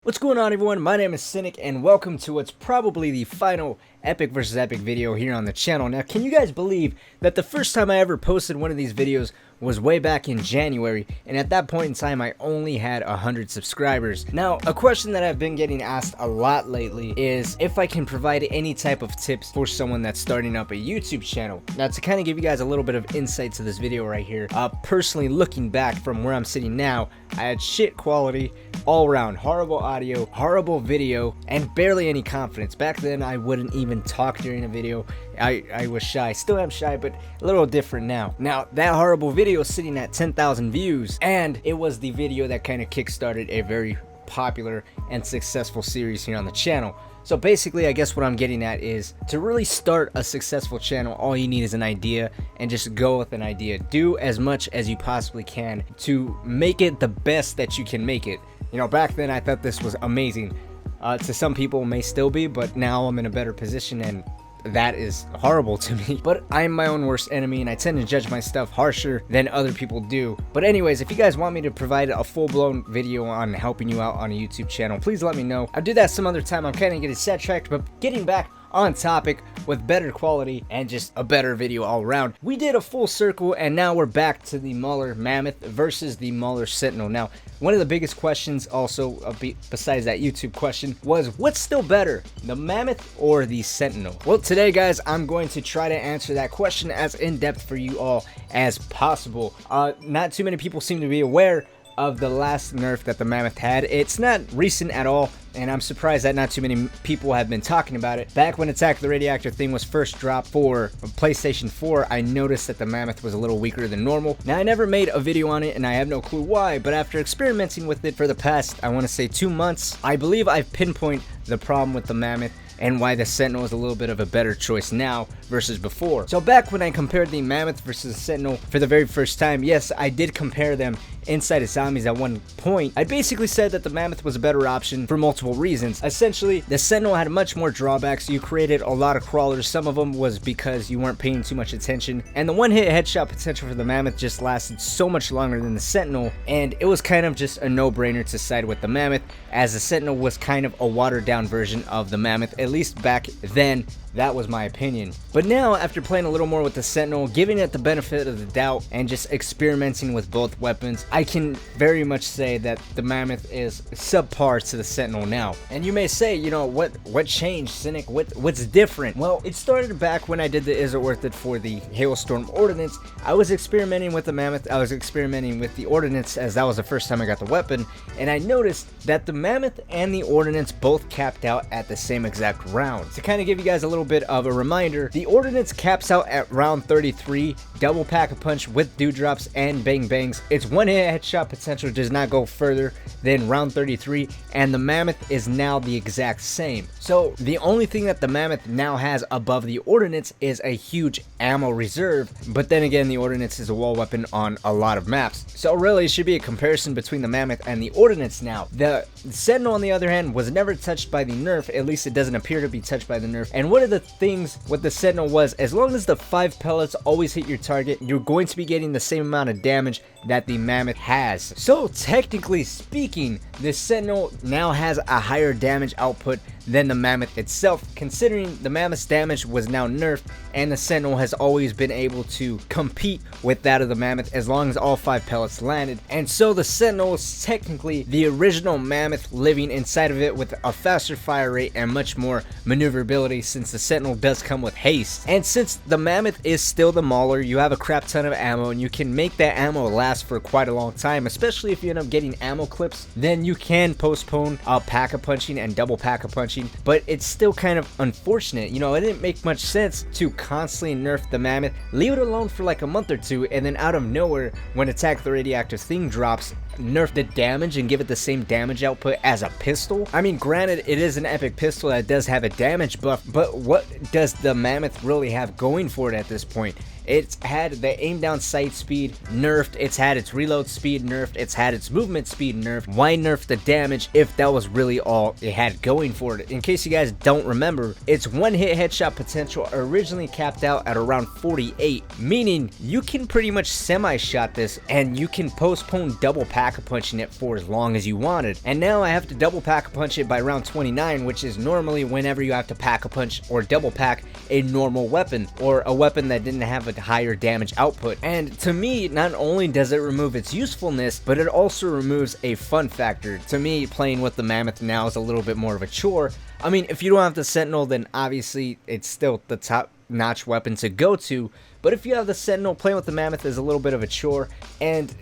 What's going on, everyone? My name is Cynic and welcome to what's probably the final epic versus epic video here on the channel. Now, can you guys believe that the first time I ever posted one of these videos was way back in January, and at that point in time I only had 100 subscribers. Now, a question that I've been getting asked a lot lately is if I can provide any type of tips for someone that's starting up a YouTube channel. Now, to kind of give you guys a little bit of insight to this video right here, personally looking back from where I'm sitting now, I had shit quality all around, horrible audio, horrible video, and barely any confidence. Back then I wouldn't even talk during a video. I was shy, still am shy, but a little different now. Now, that horrible video is sitting at 10,000 views, and it was the video that kind of kickstarted a very popular and successful series here on the channel. So basically, I guess what I'm getting at is to really start a successful channel, all you need is an idea, and just go with an idea. Do as much as you possibly can to make it the best that you can make it. You know, back then I thought this was amazing. To some people it may still be, but now I'm in a better position and that is horrible to me. But I'm my own worst enemy and I tend to judge my stuff harsher than other people do. But anyways, if you guys want me to provide a full-blown video on helping you out on a YouTube channel, please let me know. I'll do that some other time. I'm kind of getting sidetracked, but getting back on topic with better quality and just a better video all around. We did a full circle and now we're back to the Mauler Mammoth versus the Mauler Sentinel. Now, one of the biggest questions also besides that YouTube question was, what's still better, the Mammoth or the Sentinel? Well, today guys, I'm going to try to answer that question as in-depth for you all as possible. Not too many people seem to be aware of the last nerf that the Mammoth had. It's not recent at all, and I'm surprised that not too many people have been talking about it. Back when Attack the Radioactive thing was first dropped for PlayStation 4, I noticed that the Mammoth was a little weaker than normal. Now, I never made a video on it, and I have no clue why, but after experimenting with it for the past, I want to say 2 months, I believe I've pinpointed the problem with the Mammoth and why the Sentinel is a little bit of a better choice now versus before. So back when I compared the Mammoth versus the Sentinel for the very first time, yes, I did compare them inside of Zombies at one point. I basically said that the Mammoth was a better option for multiple reasons. Essentially, the Sentinel had much more drawbacks. You created a lot of crawlers. Some of them was because you weren't paying too much attention, and the one-hit headshot potential for the Mammoth just lasted so much longer than the Sentinel, and it was kind of just a no-brainer to side with the Mammoth, as the Sentinel was kind of a watered-down version of the Mammoth. At least back then, that was my opinion. But now, after playing a little more with the Sentinel, giving it the benefit of the doubt, and just experimenting with both weapons, I can very much say that the Mammoth is subpar to the Sentinel now. And you may say, you know, what changed, Cynic? What's different? Well, it started back when I did the Is It Worth It for the Hailstorm Ordnance. I was experimenting with the Mammoth, I was experimenting with the Ordnance, as that was the first time I got the weapon, and I noticed that the Mammoth and the Ordnance both capped out at the same exact round. To kind of give you guys a little bit of a reminder, the Ordnance caps out at round 33, double pack-a-punch with dewdrops and bang bangs. Its one-hit headshot potential does not go further than round 33, and the Mammoth is now the exact same. So the only thing that the Mammoth now has above the Ordnance is a huge ammo reserve, but then again, the Ordnance is a wall weapon on a lot of maps. So really, it should be a comparison between the Mammoth and the Ordnance now. The Sentinel, on the other hand, was never touched by the nerf, at least it doesn't appear to be touched by the nerf. And one of the things with the Sentinel was, as long as the 5 pellets always hit your target, you're going to be getting the same amount of damage that the Mammoth has. So technically speaking, the Sentinel now has a higher damage output than the Mammoth itself, considering the Mammoth's damage was now nerfed and the Sentinel has always been able to compete with that of the Mammoth as long as all 5 pellets landed. And so the Sentinel is technically the original Mammoth living inside of it with a faster fire rate and much more maneuverability, since the Sentinel does come with haste. And since the Mammoth is still the Mauler, you have a crap ton of ammo and you can make that ammo last for quite a long time, especially if you end up getting ammo clips. Then you can postpone pack-a-punching and double pack-a-punching, but it's still kind of unfortunate. You know, it didn't make much sense to constantly nerf the Mammoth, leave it alone for like a month or two, and then out of nowhere, when Attack the Radioactive thing drops, nerf the damage and give it the same damage output as a pistol. I mean, granted, it is an epic pistol that does have a damage buff, but what does the Mammoth really have going for it at this point? It's had the aim down sight speed nerfed, it's had its reload speed nerfed, it's had its movement speed nerfed. Why nerf the damage if that was really all it had going for it? In case you guys don't remember, its one hit headshot potential originally capped out at around 48, meaning you can pretty much semi-shot this and you can postpone double pack-a-punching it for as long as you wanted. And now I have to double pack-a-punch it by round 29, which is normally whenever you have to pack-a-punch or double pack a normal weapon or a weapon that didn't have a higher damage output. And to me, not only does it remove its usefulness, but it also removes a fun factor. To me, playing with the Mammoth now is a little bit more of a chore. I mean, if you don't have the Sentinel, then obviously it's still the top-notch weapon to go to. But if you have the Sentinel, playing with the Mammoth is a little bit of a chore. And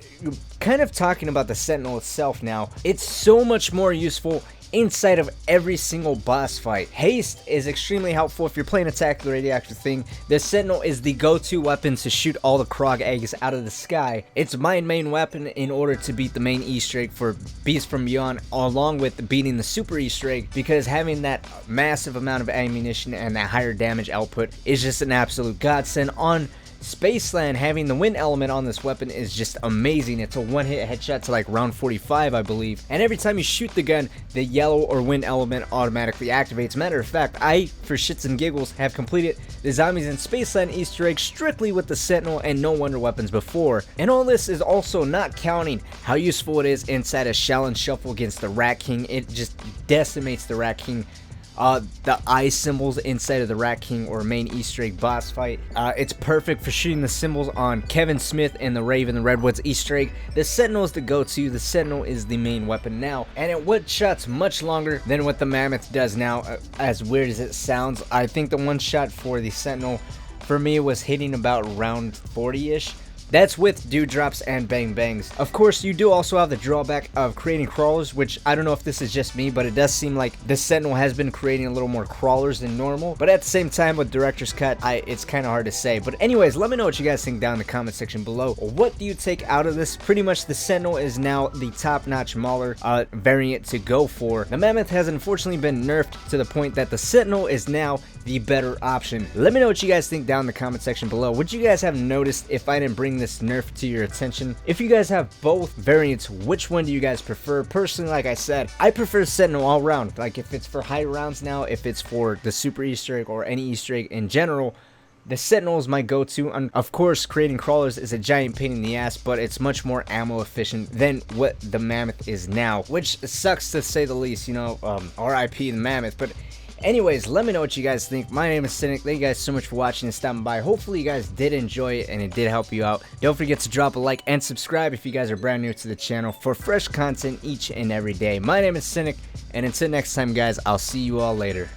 kind of talking about the Sentinel itself now, it's so much more useful inside of every single boss fight. Haste is extremely helpful if you're playing attack the radioactive thing. The Sentinel is the go-to weapon to shoot all the Krog eggs out of the sky. It's my main weapon in order to beat the main Easter egg for Beast from Beyond, along with beating the super Easter egg, because having that massive amount of ammunition and that higher damage output is just an absolute godsend. On Spaceland, having the wind element on this weapon is just amazing. It's a one-hit headshot to like round 45, I believe. And every time you shoot the gun, the yellow or wind element automatically activates. Matter of fact, I, for shits and giggles, have completed the Zombies in Spaceland Easter egg strictly with the Sentinel and no wonder weapons before. And all this is also not counting how useful it is inside a challenge shuffle against the Rat King. It just decimates the Rat King. The eye symbols inside of the Rat King or main Easter egg boss fight. It's perfect for shooting the symbols on Kevin Smith and the Raven, the Redwoods Easter egg. The Sentinel is the go-to. The Sentinel is the main weapon now, and it one-shots much longer than what the Mammoth does now. As weird as it sounds, I think the one-shot for the Sentinel for me was hitting about round 40-ish. That's with dewdrops and bang bangs. Of course, you do also have the drawback of creating crawlers, which I don't know if this is just me, but it does seem like the Sentinel has been creating a little more crawlers than normal. But at the same time, with Director's Cut, it's kind of hard to say. But anyways, let me know what you guys think down in the comment section below. What do you take out of this? Pretty much the Sentinel is now the top-notch Mauler variant to go for. The Mammoth has unfortunately been nerfed to the point that the Sentinel is now the better option. Let me know what you guys think down in the comment section below. Would you guys have noticed if I didn't bring this nerf to your attention? If you guys have both variants, which one do you guys prefer? Personally, like I said, I prefer Sentinel all round. Like if it's for high rounds now, if it's for the super Easter egg or any Easter egg in general, the Sentinel is my go-to. And of course, creating crawlers is a giant pain in the ass, but it's much more ammo efficient than what the Mammoth is now, which sucks to say the least, you know. RIP the Mammoth. But anyways, let me know what you guys think. My name is Cynic. Thank you guys so much for watching and stopping by. Hopefully you guys did enjoy it and it did help you out. Don't forget to drop a like and subscribe if you guys are brand new to the channel for fresh content each and every day. My name is Cynic, and until next time guys, I'll see you all later.